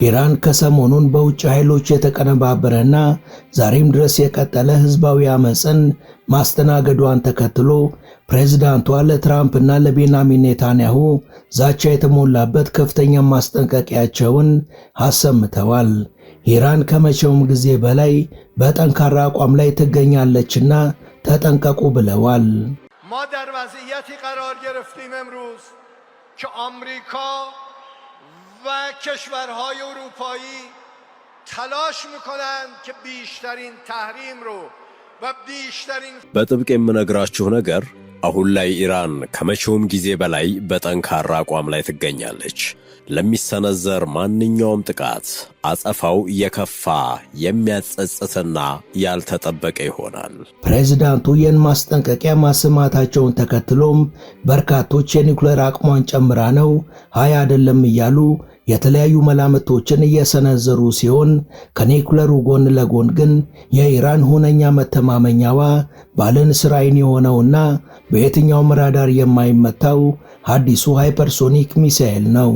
ኢራን ከሰሞኑን በውጭ ኃይሎች የተቀነባበረና ዛሬም ድረስ የቀጠለ ህዝባዊ አመጽን ማስተናገዷን ተከትሎ ፕሬዝዳንቷ ለትራምፕና ለቤንያሚን ኔታንያሁ ዛቻ የተሞላበት ከፍተኛ ማስጠንቀቂያቸውን አሰምተዋል። ኢራን ከመቼውም ጊዜ በላይ በጠንካራ አቋም ላይ ትገኛለችና ተጠንቀቁ ብለዋል። ما در وضعیتی قرار گرفتیم امروز که آمریکا و کشورهای اروپایی تلاش میکنند که بیشترین تحریم رو و بیشترین በጥብቅ የምነግራችሁ ነገር አሁን ላይ ኢራን ከመቼውም ጊዜ በላይ በጠንካራ አቋም ላይ ትገኛለች። ለሚሰነዘር ማንኛውም ጥቃት አጸፋው የከፋ የሚያጸጽትና ያልተጠበቀ ይሆናል። ፕሬዝዳንቱ ይህን ማስጠንቀቂያ ማሰማታቸውን ተከትሎም በርካቶች የኒውክሌር አቅሟን ጨምራ ነው አይደለም እያሉ የተለያዩ መላምቶችን እየሰነዘሩ ሲሆን ከኒውክሌሩ ጎን ለጎን ግን የኢራን ሁነኛ መተማመኛዋ ባለንስራይን የሆነውና በየትኛውም ራዳር የማይመታው አዲሱ ሃይፐርሶኒክ ሚሳኤል ነው።